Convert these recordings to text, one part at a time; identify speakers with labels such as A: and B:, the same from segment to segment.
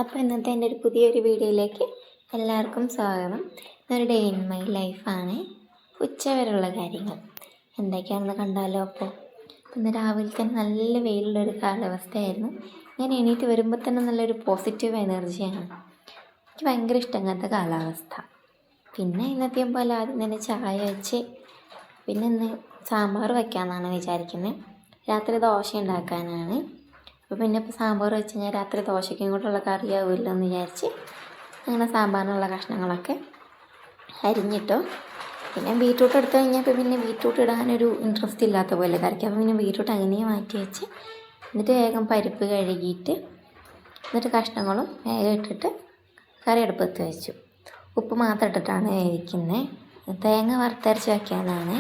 A: അപ്പോൾ ഇന്നത്തെ എൻ്റെ ഒരു പുതിയൊരു വീഡിയോയിലേക്ക് എല്ലാവർക്കും സ്വാഗതം. ഒരു ഡേ ഇൻ മൈ ലൈഫാണ്. ഉച്ചവരെയുള്ള കാര്യങ്ങൾ എന്തൊക്കെയാണെന്ന് കണ്ടാലോ. അപ്പോൾ ഇന്ന് രാവിലെ തന്നെ നല്ല വെയിലുള്ളൊരു കാലാവസ്ഥയായിരുന്നു. ഞാൻ എണീറ്റ് വരുമ്പോൾ തന്നെ നല്ലൊരു പോസിറ്റീവ് എനർജിയാണ്. എനിക്ക് ഭയങ്കര ഇഷ്ടം അങ്ങനത്തെ കാലാവസ്ഥ. പിന്നെ ഇന്നത്തെയും പോലെ ആദ്യം തന്നെ ചായ വെച്ച് പിന്നെ ഇന്ന് സാമ്പാർ വയ്ക്കാമെന്നാണ് വിചാരിക്കുന്നത്. രാത്രി ദോശ ഉണ്ടാക്കാനാണ്. അപ്പോൾ പിന്നെ ഇപ്പോൾ സാമ്പാർ വെച്ച് കഴിഞ്ഞാൽ രാത്രി ദോശയ്ക്കും കൂടെയുള്ള കറിയാവില്ല എന്ന് വിചാരിച്ച് അങ്ങനെ സാമ്പാറിനുള്ള കഷ്ണങ്ങളൊക്കെ അരിഞ്ഞിട്ടു. പിന്നെ ബീറ്റ്റൂട്ട് എടുത്തു കഴിഞ്ഞപ്പോൾ പിന്നെ ബീറ്റ്റൂട്ട് ഇടാനൊരു ഇൻട്രസ്റ്റ് ഇല്ലാത്ത പോലെ കറിക്ക്. അപ്പോൾ പിന്നെ ബീറ്റ്റൂട്ട് അങ്ങനെ മാറ്റി വെച്ച് എന്നിട്ട് വേഗം പരിപ്പ് കഴുകിയിട്ട് എന്നിട്ട് കഷ്ണങ്ങളും വേഗം ഇട്ടിട്ട് കറി അടുപ്പത്ത് വെച്ചു. ഉപ്പ് മാത്രം ഇട്ടിട്ടാണ് വേവിക്കുന്നത്. തേങ്ങ വറുത്തരച്ച് വയ്ക്കാനാണ്.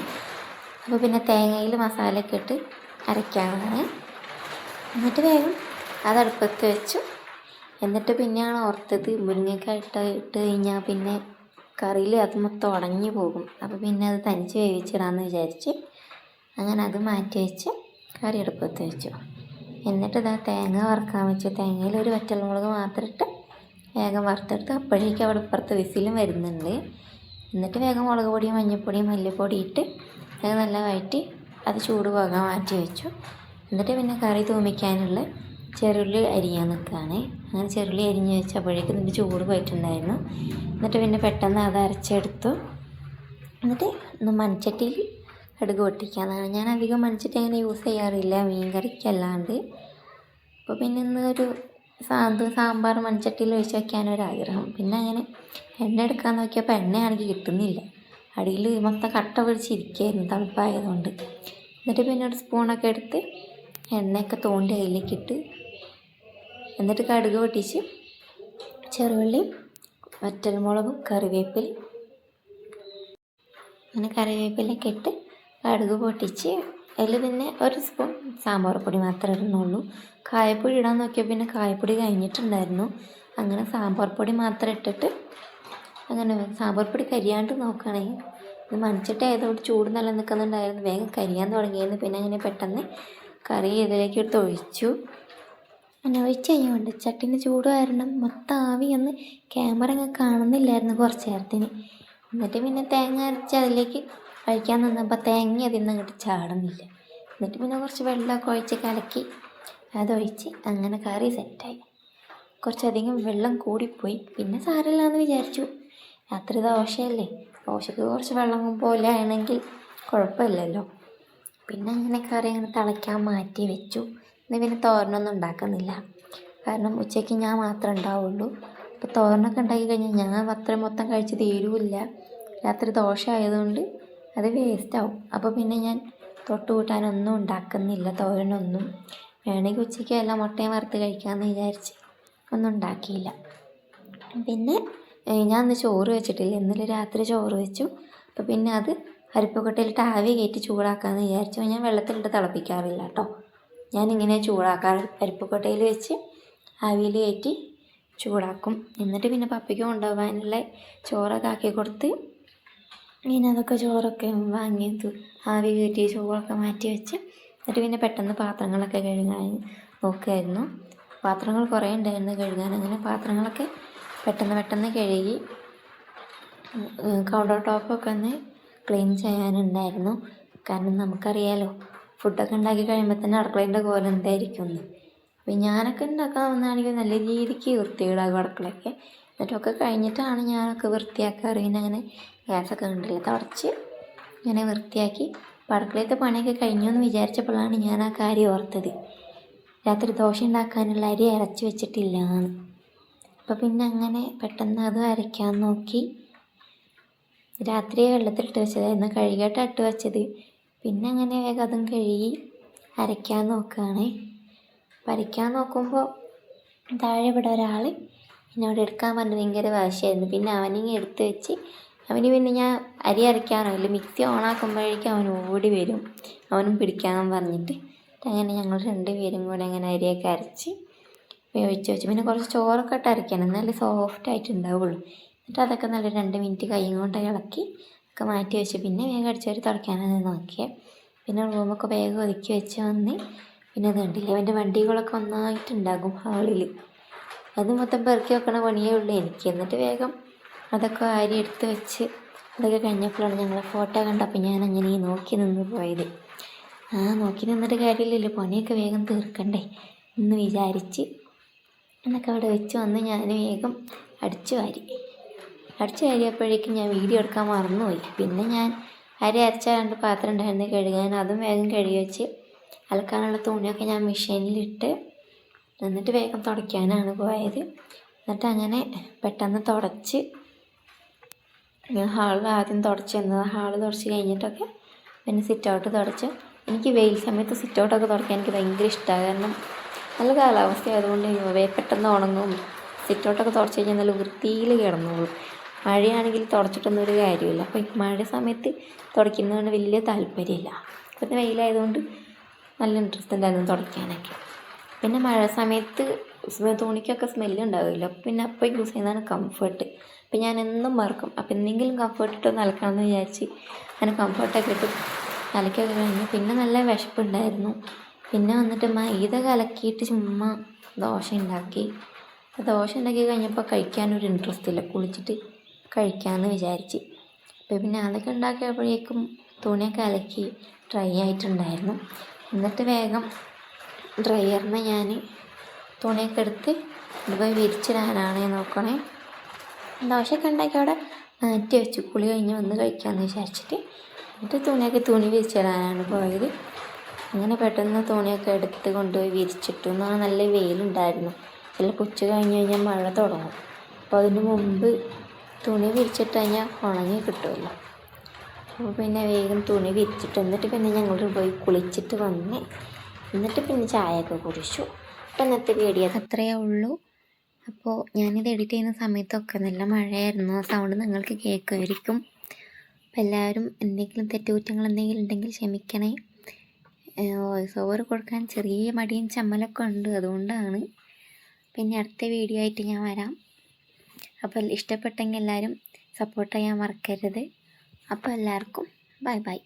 A: അപ്പോൾ പിന്നെ തേങ്ങയിൽ മസാലയൊക്കെ ഇട്ട് അരയ്ക്കാനാണ്. എന്നിട്ട് വേഗം അത് അടുപ്പത്ത് വെച്ചു. എന്നിട്ട് പിന്നെയാണ് ഓർത്തത് മുരിങ്ങയ്ക്ക ഇട്ട് കഴിഞ്ഞാൽ പിന്നെ കറിയിൽ അത് മൊത്തം ഉടഞ്ഞു പോകും. അപ്പോൾ പിന്നെ അത് തനിച്ച് വേവിച്ചിടാമെന്ന് വിചാരിച്ച് അങ്ങനെ അത് മാറ്റി വെച്ച് കറി അടുപ്പത്ത് വെച്ചു. എന്നിട്ട് ഇതാ തേങ്ങ വറുക്കാൻ വെച്ചു. തേങ്ങയിൽ ഒരു വറ്റൽമുളക് മാത്രം ഇട്ട് വേഗം വറുത്തെടുത്ത് അപ്പോഴേക്കും അവിടെ ഇപ്പുറത്ത് വിസിലും വരുന്നുണ്ട്. എന്നിട്ട് വേഗം മുളക് പൊടിയും മഞ്ഞൾപ്പൊടിയും മല്ലിപ്പൊടി ഇട്ട് വേഗം നല്ല വഴറ്റി അത് ചൂട് പോകാൻ മാറ്റി വെച്ചു. എന്നിട്ട് പിന്നെ കറി തൂമിക്കാനുള്ള ചെറുള്ളി അരിയാൻ നിൽക്കുകയാണ്. അങ്ങനെ ചെറുള്ളി അരിഞ്ഞ് വെച്ചപ്പോഴേക്കും ഇതിൻ്റെ ചൂട് പോയിട്ടുണ്ടായിരുന്നു. എന്നിട്ട് പിന്നെ പെട്ടെന്ന് അത് അരച്ചെടുത്തു. എന്നിട്ട് ഒന്ന് മൺചട്ടിയിൽ കടുക് പൊട്ടിക്കാനാണ്. ഞാൻ അധികം മൺചട്ടി അങ്ങനെ യൂസ് ചെയ്യാറില്ല മീൻ കറിക്കല്ലാണ്ട്. അപ്പോൾ പിന്നെ ഇന്ന് ഒരു സാമ്പാർ മൺചട്ടിയിൽ ഒഴിച്ച് വയ്ക്കാനൊരാഗ്രഹം. പിന്നെ അങ്ങനെ എണ്ണ എടുക്കാൻ നോക്കിയപ്പോൾ എണ്ണയാണെങ്കിൽ കിട്ടുന്നില്ല. അടിയിൽ മൊത്തം കട്ട പിടിച്ചിരിക്കുകയായിരുന്നു തണുപ്പായതുകൊണ്ട്. എന്നിട്ട് പിന്നെ ഒരു സ്പൂണൊക്കെ എടുത്ത് എണ്ണയൊക്കെ തോണ്ടി അതിലേക്കിട്ട് എന്നിട്ട് കടുക് പൊട്ടിച്ച് ചെറുള്ളിയും വറ്റൽമുളകും കറിവേപ്പിലയും അങ്ങനെ കറിവേപ്പിലൊക്കെ ഇട്ട് കടുക് പൊട്ടിച്ച് അതിൽ പിന്നെ ഒരു സ്പൂൺ സാമ്പാർ പൊടി മാത്രമേ ഇടുന്നുള്ളൂ. കായപ്പൊടി ഇടാൻ നോക്കിയാൽ പിന്നെ കായപ്പൊടി കഴിഞ്ഞിട്ടുണ്ടായിരുന്നു. അങ്ങനെ സാമ്പാർ പൊടി മാത്രം ഇട്ടിട്ട് അങ്ങനെ സാമ്പാർ പൊടി കരിയാണ്ട് നോക്കുകയാണെങ്കിൽ ഇത് മൺചട്ടി ആയതുകൊണ്ട് ചൂട് നല്ല നിൽക്കുന്നുണ്ടായിരുന്നു. വേഗം കരിയാൻ തുടങ്ങിയിരുന്നു. പിന്നെ അങ്ങനെ പെട്ടെന്ന് കറി ഇതിലേക്ക് എടുത്ത് ഒഴിച്ചു. അങ്ങനെ ഒഴിച്ച് കഴിഞ്ഞുകൊണ്ട് ചട്ടീൻ്റെ ചൂട് കാരണം മൊത്തം ആവിയൊന്ന് ക്യാമറ അങ്ങ് കാണുന്നില്ലായിരുന്നു കുറച്ച് നേരത്തിന്. എന്നിട്ട് പിന്നെ തേങ്ങ അരച്ച് അതിലേക്ക് കഴിക്കാൻ നിന്നപ്പോൾ തേങ്ങ അതിൽ നിന്ന് അങ്ങോട്ട് ചാടുന്നില്ല. എന്നിട്ട് പിന്നെ കുറച്ച് വെള്ളമൊക്കെ ഒഴിച്ച് കലക്കി അതൊഴിച്ച് അങ്ങനെ കറി സെറ്റായി. കുറച്ചധികം വെള്ളം കൂടിപ്പോയി. പിന്നെ സാരമില്ലാന്ന് വിചാരിച്ചു. രാത്രി ദോശയല്ലേ, ദോശയ്ക്ക് കുറച്ച് വെള്ളം പോലെ ആണെങ്കിൽ കുഴപ്പമില്ലല്ലോ. പിന്നെ അങ്ങനെ കറി അങ്ങനെ തിളയ്ക്കാൻ മാറ്റി വെച്ചു. ഇന്ന് പിന്നെ തോരനൊന്നും ഉണ്ടാക്കുന്നില്ല. കാരണം ഉച്ചയ്ക്ക് ഞാൻ മാത്രമേ ഉണ്ടാവുള്ളൂ. അപ്പോൾ തോരനൊക്കെ ഉണ്ടാക്കി കഴിഞ്ഞാൽ ഞാൻ അത്ര മൊത്തം കഴിച്ച് തീരുമില്ല. രാത്രി ദോശ ആയതുകൊണ്ട് അത് വേസ്റ്റാവും. അപ്പോൾ പിന്നെ ഞാൻ തൊട്ട് കൂട്ടാനൊന്നും ഉണ്ടാക്കുന്നില്ല, തോരനൊന്നും. വേണമെങ്കിൽ ഉച്ചയ്ക്ക് എല്ലാം മുട്ടയും വറുത്ത് കഴിക്കാമെന്ന് വിചാരിച്ച് ഒന്നും ഉണ്ടാക്കിയില്ല. പിന്നെ ഞാൻ ഇന്ന് ചോറ് വെച്ചിട്ടില്ല. ഇന്നലെ രാത്രി ചോറ് വെച്ചു. അപ്പോൾ പിന്നെ അത് അരിപ്പക്കൊട്ടയിലിട്ട് ആവി കയറ്റി ചൂടാക്കാമെന്ന് വിചാരിച്ചു. ഞാൻ വെള്ളത്തിലിട്ട് തിളപ്പിക്കാറില്ല കേട്ടോ. ഞാനിങ്ങനെ ചൂടാക്കാറ്. അരിപ്പക്കൊട്ടയിൽ വെച്ച് ആവിയിൽ കയറ്റി ചൂടാക്കും. എന്നിട്ട് പിന്നെ പപ്പയ്ക്ക് കൊണ്ടുപോകാനുള്ള ചോറൊക്കെ ആക്കി കൊടുത്ത് പിന്നെ അതൊക്കെ ചോറൊക്കെ വാങ്ങിയത് ആവി കയറ്റി ചോറൊക്കെ മാറ്റി വെച്ച് എന്നിട്ട് പിന്നെ പെട്ടെന്ന് പാത്രങ്ങളൊക്കെ കഴുകാൻ നോക്കുമായിരുന്നു. പാത്രങ്ങൾ കുറേ ഉണ്ടായിരുന്നു കഴുകാൻ. അങ്ങനെ പാത്രങ്ങളൊക്കെ പെട്ടെന്ന് കഴുകി കൗണ്ടർ ടോപ്പൊക്കെ ഒന്ന് ക്ലീൻ ചെയ്യാനുണ്ടായിരുന്നു. കാരണം നമുക്കറിയാലോ ഫുഡൊക്കെ ഉണ്ടാക്കി കഴിയുമ്പോൾ തന്നെ അടുക്കളേൻ്റെ കോലം എന്തായിരിക്കുമെന്ന്. അപ്പോൾ ഞാനൊക്കെ ഉണ്ടാക്കാൻ വന്നാണെങ്കിൽ നല്ല രീതിക്ക് വൃത്തികേടാകും അടുക്കളയൊക്കെ. എന്നിട്ടൊക്കെ കഴിഞ്ഞിട്ടാണ് ഞാനൊക്കെ വൃത്തിയാക്കാറ്. പിന്നെ അങ്ങനെ ഗ്യാസൊക്കെ ഉണ്ടല്ലോ തുടച്ച് ഇങ്ങനെ വൃത്തിയാക്കി. അപ്പോൾ അടുക്കളയത്തെ പണിയൊക്കെ കഴിഞ്ഞു എന്ന് വിചാരിച്ചപ്പോഴാണ് ഞാൻ ആ കാര്യം ഓർത്തത്. രാത്രി ദോശ ഉണ്ടാക്കാനുള്ള അരി അരച്ച് വെച്ചിട്ടില്ല എന്ന്. അപ്പോൾ പിന്നെ അങ്ങനെ പെട്ടെന്ന് അത് അരയ്ക്കാൻ നോക്കി. രാത്രി വെള്ളത്തിലിട്ട് വെച്ചതായിരുന്നു, കഴുകിയിട്ട് ഇട്ട് വെച്ചത്. പിന്നെ അങ്ങനെ വേഗം അതും കഴുകി അരയ്ക്കാൻ നോക്കുകയാണ്. അരയ്ക്കാൻ നോക്കുമ്പോൾ താഴെ ഇവിടെ ഒരാൾ എന്നോട് എടുക്കാൻ പറഞ്ഞ് ഭയങ്കര വാശിയായിരുന്നു. പിന്നെ അവനിങ്ങനെ എടുത്ത് വെച്ച് പിന്നെ ഞാൻ അരി അരയ്ക്കാറില്ല. മിക്സി ഓണാക്കുമ്പോഴേക്കും അവൻ ഓടി വരും, അവനും പിടിക്കാൻ പറഞ്ഞിട്ട്. അങ്ങനെ ഞങ്ങൾ രണ്ടുപേരും കൂടെ അങ്ങനെ അരിയൊക്കെ അരച്ച് വേവിച്ച് വെച്ചു. പിന്നെ കുറച്ച് ചോറൊക്കെ ഇട്ട് അരയ്ക്കണം, എന്നാലേ സോഫ്റ്റായിട്ടുണ്ടാവുള്ളൂ. എന്നിട്ട് അതൊക്കെ നല്ല 2 മിനിറ്റ് കൈ കൊണ്ട് ഇളക്കി ഒക്കെ മാറ്റി വെച്ച് പിന്നെ വേഗം അടിച്ചവർ തുടയ്ക്കാനാണ് നോക്കിയത്. പിന്നെ റൂമൊക്കെ വേഗം ഒതുക്കി വെച്ച് വന്ന് പിന്നെ അത് കണ്ടില്ലേ അവൻ്റെ വണ്ടികളൊക്കെ ഒന്നായിട്ടുണ്ടാകും ഹാളിൽ. അത് മൊത്തം പെറുക്കി വെക്കണ പണിയേ ഉള്ളൂ എനിക്ക്. എന്നിട്ട് വേഗം അതൊക്കെ വാരി എടുത്ത് വെച്ച് അതൊക്കെ കഴിഞ്ഞപ്പോഴാണ് ഞങ്ങൾ ഫോട്ടോ കണ്ടപ്പോൾ ഞാൻ അങ്ങനെ നോക്കി നിന്ന് പോയത്. നോക്കി നിന്നിട്ട് കാര്യമില്ലല്ലോ, പണിയൊക്കെ വേഗം തീർക്കണ്ടേ എന്ന് വിചാരിച്ച് എന്നൊക്കെ അവിടെ വെച്ച് വന്ന് ഞാൻ വേഗം അടിച്ചു വാരിയപ്പോഴേക്കും ഞാൻ വീഡിയോ എടുക്കാൻ മറന്നുപോയി. പിന്നെ ഞാൻ അരി അരച്ച 2 പാത്രം ഉണ്ടായിരുന്നു കഴുകാൻ, അതും വേഗം കഴുകി വെച്ച് അലക്കാനുള്ള തുണിയൊക്കെ ഞാൻ മെഷീനിലിട്ട് എന്നിട്ട് വേഗം തുടയ്ക്കാനാണ് പോയത്. എന്നിട്ട് അങ്ങനെ പെട്ടെന്ന് തുടച്ച് ഞാൻ ഹാളിൽ ആദ്യം തുടച്ച് തന്നത്. ഹാള് തുടച്ച് കഴിഞ്ഞിട്ടൊക്കെ പിന്നെ സിറ്റ് ഔട്ട് തുടച്ച്. എനിക്ക് വെയിൽ സമയത്ത് സിറ്റ് ഔട്ടൊക്കെ തുടയ്ക്കാൻ എനിക്ക് ഭയങ്കര ഇഷ്ടമാണ്. കാരണം നല്ല കാലാവസ്ഥ ആയതുകൊണ്ട് പെട്ടെന്ന് ഉണങ്ങും. സിറ്റ് ഔട്ടൊക്കെ തുടച്ച് കഴിഞ്ഞാൽ നല്ല വൃത്തിയിൽ കിടന്നോളും. മഴയാണെങ്കിൽ തുടച്ചിട്ടൊന്നും ഒരു കാര്യമില്ല. അപ്പോൾ മഴ സമയത്ത് തുടയ്ക്കുന്നതുകൊണ്ട് വലിയ താല്പര്യമില്ല. പിന്നെ വെയിലായതുകൊണ്ട് നല്ല ഇൻട്രസ്റ്റ് ഉണ്ടായിരുന്നു തുടയ്ക്കാനൊക്കെ. പിന്നെ മഴ സമയത്ത് തുണിക്കൊക്കെ സ്മെല്ലുണ്ടാവുമല്ലോ, പിന്നെ അപ്പോൾ യൂസ് ചെയ്യുന്നതാണ് കംഫർട്ട്. അപ്പം ഞാൻ എന്നും മറക്കും. അപ്പോൾ എന്തെങ്കിലും കംഫർട്ട് ഇട്ട് നൽകാമെന്ന് വിചാരിച്ച് അങ്ങനെ കംഫർട്ടൊക്കെ ഇട്ട് അലക്കൊക്കെ കഴിഞ്ഞു. പിന്നെ നല്ല വിശപ്പുണ്ടായിരുന്നു. പിന്നെ വന്നിട്ട് മൈദ കലക്കിയിട്ട് ചുമ്മാ ദോശ ഉണ്ടാക്കി കഴിഞ്ഞപ്പോൾ കഴിക്കാനൊരു ഇൻട്രസ്റ്റ് ഇല്ല. കുളിച്ചിട്ട് കഴിക്കാമെന്ന് വിചാരിച്ച്. അപ്പോൾ പിന്നെ അതൊക്കെ ഉണ്ടാക്കിയപ്പോഴേക്കും തുണിയൊക്കെ അലക്കി ഡ്രൈ ആയിട്ടുണ്ടായിരുന്നു. എന്നിട്ട് വേഗം ഡ്രയറിന് ഞാൻ തുണിയൊക്കെ എടുത്ത് ഇതുപോയി വിരിച്ചിടാനാണ് നോക്കണേ. ദോശയൊക്കെ ഉണ്ടാക്കി അവിടെ മാറ്റി വെച്ചു, കുളി കഴിഞ്ഞ് വന്ന് കഴിക്കാമെന്ന് വിചാരിച്ചിട്ട്. എന്നിട്ട് തുണി വിരിച്ചിടാനാണ് പോയത്. അങ്ങനെ പെട്ടെന്ന് തുണിയൊക്കെ എടുത്ത് കൊണ്ടുപോയി വിരിച്ചിട്ടു. എന്നാൽ നല്ല വെയിലുണ്ടായിരുന്നു. ചിലപ്പോൾ ഉച്ച കഴിഞ്ഞ് കഴിഞ്ഞാൽ മഴ തുടങ്ങും. അപ്പോൾ അതിന് മുമ്പ് തുണി വിരിച്ചിട്ട് കഴിഞ്ഞാൽ ഉണങ്ങി കിട്ടുമല്ലോ. അപ്പോൾ പിന്നെ വേഗം തുണി വിരിച്ചിട്ട് എന്നിട്ട് പിന്നെ ഞങ്ങൾ പോയി കുളിച്ചിട്ട് വന്ന് എന്നിട്ട് പിന്നെ ചായയൊക്കെ കുടിച്ചു. അപ്പോൾ ഇന്നത്തെ വീഡിയോ അത്രയേ ഉള്ളൂ. അപ്പോൾ ഞാനിത് എഡിറ്റ് ചെയ്യുന്ന സമയത്തൊക്കെ നല്ല മഴയായിരുന്നു. ആ സൗണ്ട് നിങ്ങൾക്ക് കേൾക്കുമായിരിക്കും. അപ്പോൾ എല്ലാവരും എന്തെങ്കിലും തെറ്റുകുറ്റങ്ങൾ എന്തെങ്കിലും ഉണ്ടെങ്കിൽ ക്ഷമിക്കണേ. വോയിസ് ഓവർ കൊടുക്കാൻ ചെറിയ മടിയും ചമ്മലൊക്കെ ഉണ്ട്, അതുകൊണ്ടാണ്. പിന്നെ അടുത്ത വീഡിയോ ആയിട്ട് ഞാൻ വരാം. അപ്പോൾ ഇഷ്ടപ്പെട്ടെങ്കിൽ എല്ലാവരും സപ്പോർട്ട് ചെയ്യാൻ മറക്കരുത്. അപ്പോൾ എല്ലാവർക്കും ബൈ ബൈ.